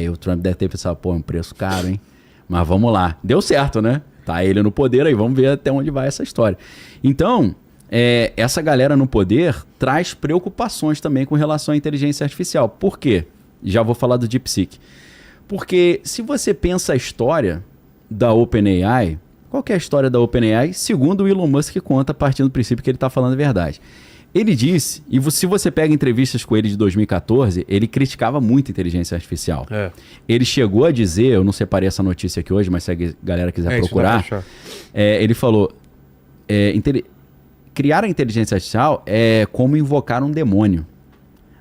Aí o Trump deve ter pensado, pô, é um preço caro, hein? Mas vamos lá. Deu certo, né? Tá ele no poder aí, vamos ver até onde vai essa história. Então, essa galera no poder traz preocupações também com relação à inteligência artificial. Por quê? Já vou falar do DeepSeek. Porque se você pensa a história da OpenAI, qual que é a história da OpenAI? Segundo o Elon Musk conta, partindo do princípio que ele está falando a verdade. Ele disse, e se você pega entrevistas com ele de 2014, ele criticava muito a inteligência artificial. Ele chegou a dizer, eu não separei essa notícia aqui hoje, mas se a galera quiser procurar, ele falou, criar a inteligência artificial é como invocar um demônio.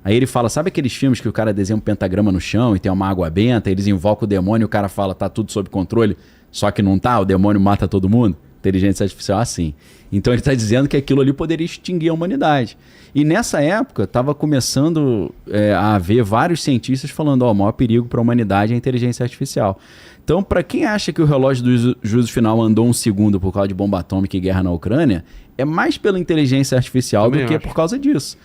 Aí ele fala, sabe aqueles filmes que o cara desenha um pentagrama no chão e tem uma água benta, eles invocam o demônio e o cara fala, tá tudo sob controle, só que não tá, o demônio mata todo mundo? Inteligência artificial é assim. Então ele está dizendo que aquilo ali poderia extinguir a humanidade. E nessa época estava começando a haver vários cientistas falando, o maior perigo para a humanidade é a inteligência artificial. Então, para quem acha que o relógio do juízo final andou 1 segundo por causa de bomba atômica e guerra na Ucrânia, é mais pela inteligência artificial do que por causa disso.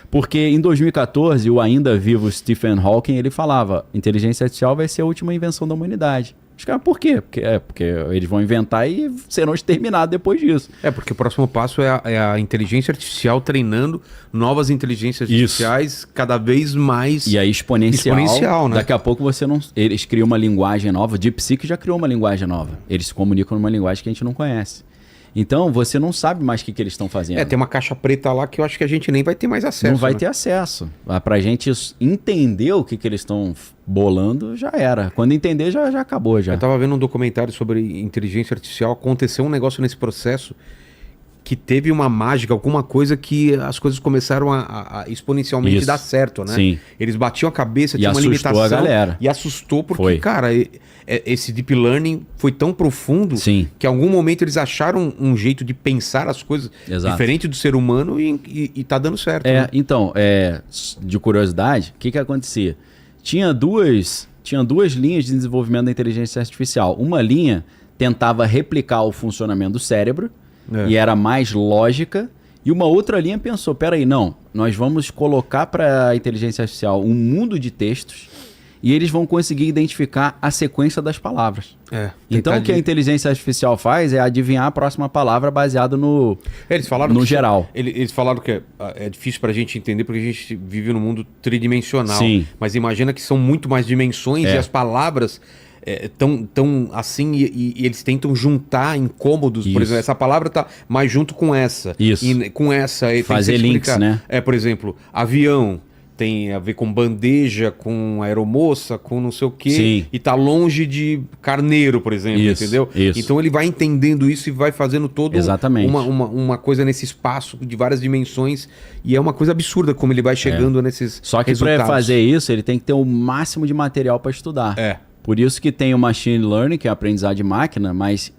Porque em 2014, o ainda vivo Stephen Hawking, ele falava, inteligência artificial vai ser a última invenção da humanidade. Os caras, por quê? Porque eles vão inventar e serão exterminados depois disso. Porque o próximo passo é a inteligência artificial treinando novas inteligências artificiais cada vez mais... E aí exponencial, né? Daqui a pouco eles criam uma linguagem nova. O DeepSeek já criou uma linguagem nova. Eles se comunicam numa linguagem que a gente não conhece. Então, você não sabe mais o que eles estão fazendo. Tem uma caixa preta lá que eu acho que a gente nem vai ter mais acesso. Não vai ter acesso. Pra gente entender o que eles estão bolando, já era. Quando entender, já acabou. Já. Eu tava vendo um documentário sobre inteligência artificial. Aconteceu um negócio nesse processo que teve uma mágica, alguma coisa que as coisas começaram a exponencialmente dar certo, né? Sim. Eles batiam a cabeça, tinha uma limitação. A galera. E assustou porque, cara, esse deep learning foi tão profundo que em algum momento eles acharam um jeito de pensar as coisas diferente do ser humano e tá dando certo. Né? Então, de curiosidade, o que acontecia? Tinha duas linhas de desenvolvimento da inteligência artificial. Uma linha tentava replicar o funcionamento do cérebro, e era mais lógica, e uma outra linha pensou, peraí, não, nós vamos colocar para a inteligência artificial um mundo de textos e eles vão conseguir identificar a sequência das palavras. Então o que a inteligência artificial faz é adivinhar a próxima palavra baseado no geral. Eles falaram que é difícil para a gente entender porque a gente vive num mundo tridimensional. Mas imagina que são muito mais dimensões e as palavras... tão assim e eles tentam juntar incômodos. Por exemplo, essa palavra tá mais junto com essa. E com essa... Fazer links, né? Por exemplo, avião tem a ver com bandeja, com aeromoça, com não sei o quê. E tá longe de carneiro, por exemplo, entendeu? Então ele vai entendendo isso e vai fazendo todo uma coisa nesse espaço de várias dimensões. E é uma coisa absurda como ele vai chegando nesses Só que para fazer isso, ele tem que ter o máximo de material para estudar. Por isso que tem o Machine Learning, que é aprendizado de máquina, mas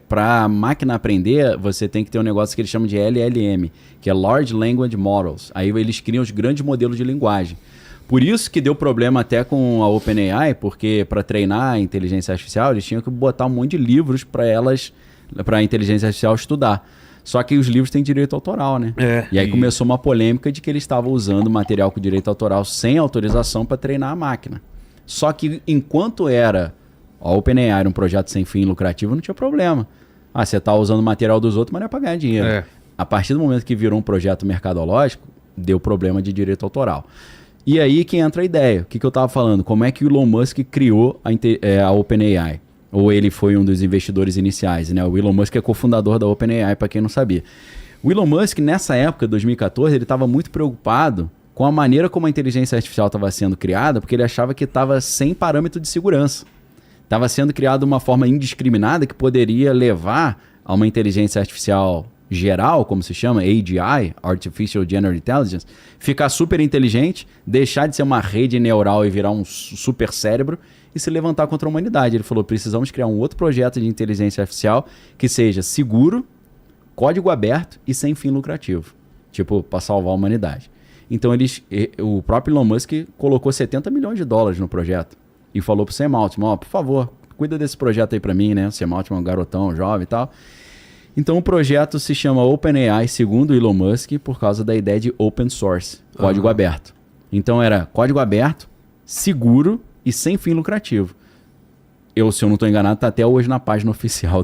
para a máquina aprender, você tem que ter um negócio que eles chamam de LLM, que é Large Language Models. Aí eles criam os grandes modelos de linguagem. Por isso que deu problema até com a OpenAI, porque para treinar a inteligência artificial, eles tinham que botar um monte de livros para a inteligência artificial estudar. Só que os livros têm direito autoral, né? E aí começou uma polêmica de que eles estavam usando material com direito autoral sem autorização para treinar a máquina. Só que enquanto a OpenAI era um projeto sem fim lucrativo, não tinha problema. Você está usando material dos outros, mas não é para ganhar dinheiro. A partir do momento que virou um projeto mercadológico, deu problema de direito autoral. E aí que entra a ideia. O que eu estava falando? Como é que o Elon Musk criou a OpenAI? Ou ele foi um dos investidores iniciais, né? O Elon Musk é cofundador da OpenAI, para quem não sabia. O Elon Musk, nessa época, 2014, ele estava muito preocupado com a maneira como a inteligência artificial estava sendo criada, porque ele achava que estava sem parâmetro de segurança. Estava sendo criada de uma forma indiscriminada que poderia levar a uma inteligência artificial geral, como se chama, AGI, Artificial General Intelligence, ficar super inteligente, deixar de ser uma rede neural e virar um super cérebro e se levantar contra a humanidade. Ele falou, precisamos criar um outro projeto de inteligência artificial que seja seguro, código aberto e sem fim lucrativo. Tipo, para salvar a humanidade. Então o próprio Elon Musk colocou $70 milhões no projeto e falou pro Sam Altman, por favor, cuida desse projeto aí para mim, né? O Sam Altman é um garotão, jovem e tal. Então o projeto se chama OpenAI, segundo Elon Musk, por causa da ideia de open source, código aberto. Então era código aberto, seguro e sem fim lucrativo. Se eu não estou enganado, está até hoje na página oficial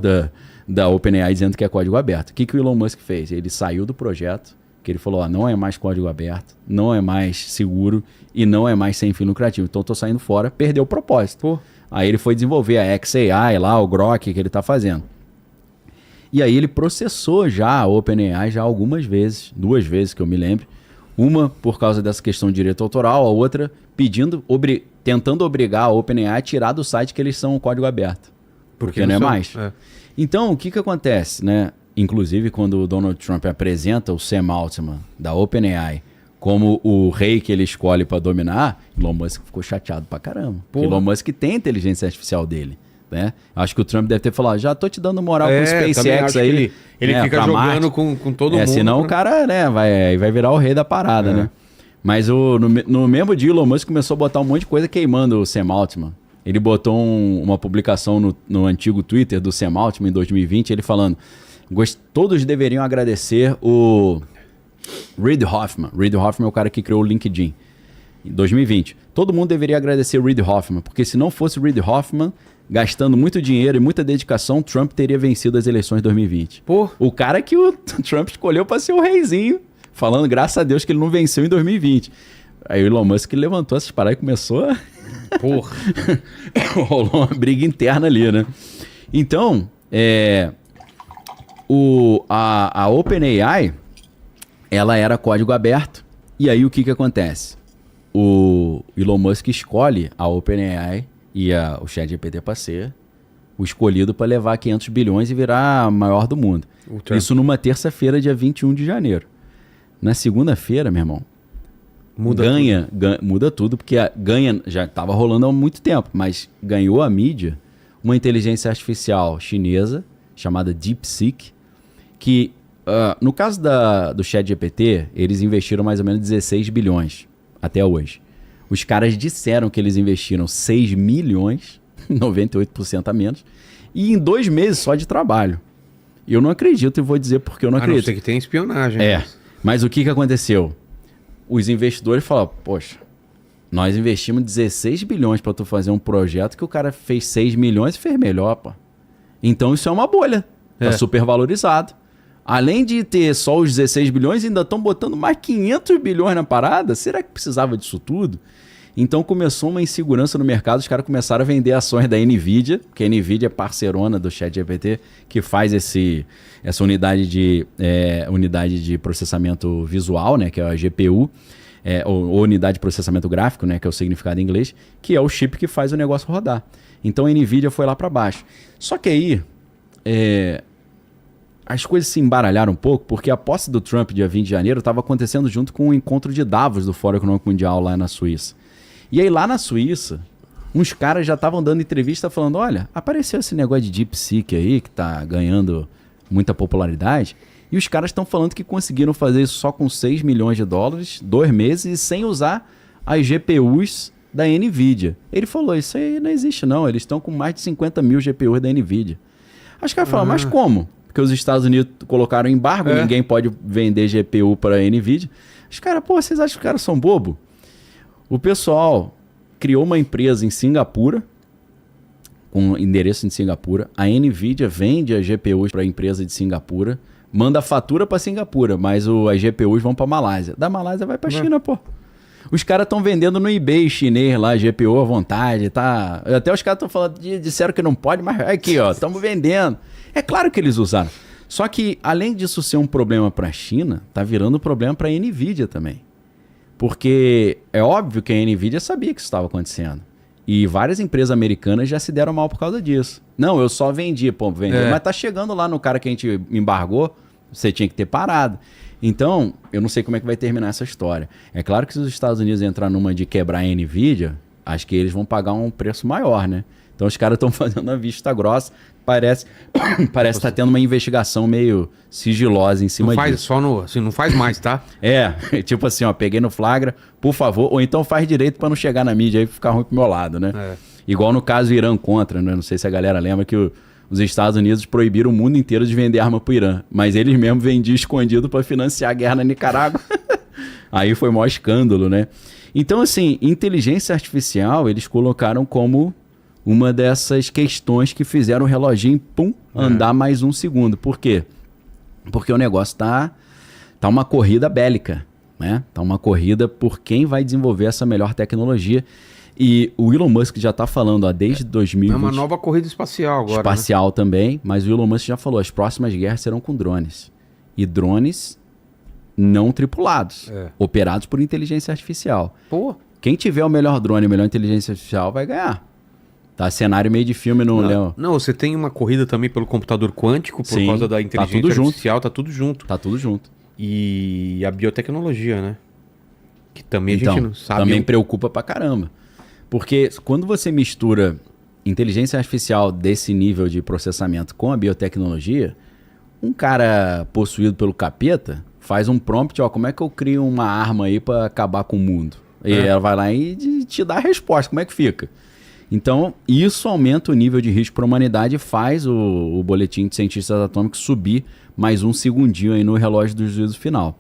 da OpenAI dizendo que é código aberto. O que o Elon Musk fez? Ele saiu do projeto, que ele falou, não é mais código aberto, não é mais seguro e não é mais sem fim lucrativo. Então, estou saindo fora, perdeu o propósito. Pô. Aí ele foi desenvolver a XAI lá, o Grok que ele está fazendo. E aí ele processou já a OpenAI já algumas vezes, 2 vezes que eu me lembro. Uma por causa dessa questão de direito autoral, a outra tentando obrigar a OpenAI a tirar do site que eles são um código aberto. Porque não é mais. É. Então, o que acontece, né? Inclusive, quando o Donald Trump apresenta o Sam Altman da OpenAI como o rei que ele escolhe para dominar, Elon Musk ficou chateado pra caramba. Porque Elon Musk tem a inteligência artificial dele. Né? Acho que o Trump deve ter falado, já tô te dando moral com o SpaceX aí. Ele fica jogando com todo mundo. Senão o cara vai virar o rei da parada, né? Mas no mesmo dia, o Elon Musk começou a botar um monte de coisa queimando o Sam Altman. Ele botou uma publicação no antigo Twitter do Sam Altman em 2020, ele falando, todos deveriam agradecer o Reid Hoffman. Reid Hoffman é o cara que criou o LinkedIn. Em 2020. Todo mundo deveria agradecer o Reid Hoffman, porque se não fosse o Reid Hoffman, gastando muito dinheiro e muita dedicação, Trump teria vencido as eleições de 2020. Pô. O cara que o Trump escolheu para ser o reizinho, falando graças a Deus que ele não venceu em 2020. Aí o Elon Musk levantou essas paradas e começou a... Porra. Rolou uma briga interna ali, né? Então, a OpenAI, ela era código aberto. E aí o que acontece? O Elon Musk escolhe a OpenAI e o ChatGPT para ser o escolhido para levar 500 bilhões e virar a maior do mundo. Isso numa terça-feira, dia 21 de janeiro. Na segunda-feira, meu irmão, muda tudo, porque já estava rolando há muito tempo, mas ganhou a mídia uma inteligência artificial chinesa chamada DeepSeek, que no caso do ChatGPT, eles investiram mais ou menos 16 bilhões até hoje. Os caras disseram que eles investiram 6 milhões, 98% a menos, e em 2 meses só de trabalho. Eu não acredito e vou dizer porque eu não acredito. A não ser que tem espionagem. Mas o que aconteceu? Os investidores falaram, poxa, nós investimos 16 bilhões para tu fazer um projeto que o cara fez 6 milhões e fez melhor, pô. Então isso é uma bolha, tá super valorizado. Além de ter só os 16 bilhões, ainda estão botando mais 500 bilhões na parada? Será que precisava disso tudo? Então começou uma insegurança no mercado, os caras começaram a vender ações da NVIDIA, porque a NVIDIA é parceirona do ChatGPT, que faz essa unidade de processamento visual, né, que é a GPU, ou unidade de processamento gráfico, né, que é o significado em inglês, que é o chip que faz o negócio rodar. Então a NVIDIA foi lá para baixo. Só que aí... as coisas se embaralharam um pouco, porque a posse do Trump, dia 20 de janeiro, estava acontecendo junto com o encontro de Davos do Fórum Econômico Mundial lá na Suíça. E aí lá na Suíça, uns caras já estavam dando entrevista falando, olha, apareceu esse negócio de DeepSeek aí, que está ganhando muita popularidade, e os caras estão falando que conseguiram fazer isso só com 6 milhões de dólares, 2 meses, e sem usar as GPUs da NVIDIA. Ele falou, isso aí não existe não, eles estão com mais de 50 mil GPUs da NVIDIA. Os caras falaram, mas como? Porque os Estados Unidos colocaram embargo, ninguém pode vender GPU para a NVIDIA. Os caras, vocês acham que os caras são bobo? O pessoal criou uma empresa em Singapura, com endereço em Singapura. A NVIDIA vende as GPUs para a empresa de Singapura, manda a fatura para Singapura, mas as GPUs vão para Malásia. Da Malásia vai para China, pô. Os caras estão vendendo no eBay chinês lá, GPU à vontade, tá? Até os caras estão falando, disseram que não pode, mas aqui, ó, estamos vendendo. É claro que eles usaram. Só que, além disso ser um problema para a China, tá virando um problema para a NVIDIA também. Porque é óbvio que a NVIDIA sabia que isso estava acontecendo. E várias empresas americanas já se deram mal por causa disso. Não, eu só vendi, mas tá chegando lá no cara que a gente embargou, você tinha que ter parado. Então, eu não sei como é que vai terminar essa história. É claro que se os Estados Unidos entrar numa de quebrar a NVIDIA, acho que eles vão pagar um preço maior, né? Então os caras estão fazendo a vista grossa. Parece que está tendo uma investigação meio sigilosa em cima disso. Não faz mais, tá? Tipo assim, ó, peguei no flagra, por favor, ou então faz direito para não chegar na mídia e ficar ruim pro meu lado, né? Igual no caso Irã contra, né? Não sei se a galera lembra que os Estados Unidos proibiram o mundo inteiro de vender arma pro Irã, mas eles mesmos vendiam escondido para financiar a guerra na Nicarágua. Aí foi o maior escândalo, né? Então, assim, inteligência artificial, eles colocaram como uma dessas questões que fizeram o reloginho, andar mais 1 segundo. Por quê? Porque o negócio tá uma corrida bélica, né? Tá uma corrida por quem vai desenvolver essa melhor tecnologia. E o Elon Musk já está falando desde 2020. É uma nova corrida espacial agora. Espacial, né? Também, mas o Elon Musk já falou, as próximas guerras serão com drones. E drones não tripulados, operados por inteligência artificial. Pô. Quem tiver o melhor drone, a melhor inteligência artificial vai ganhar. Tá cenário meio de filme no Léo. Não, você tem uma corrida também pelo computador quântico por causa da inteligência artificial, tá tudo junto. Tá tudo junto. E a biotecnologia, né? Que também a gente não sabe. Também preocupa pra caramba. Porque quando você mistura inteligência artificial desse nível de processamento com a biotecnologia, um cara possuído pelo capeta faz um prompt, como é que eu crio uma arma aí pra acabar com o mundo? E ela vai lá e te dá a resposta, como é que fica? Então, isso aumenta o nível de risco para a humanidade e faz o boletim de cientistas atômicos subir mais 1 segundinho aí no relógio do juízo final.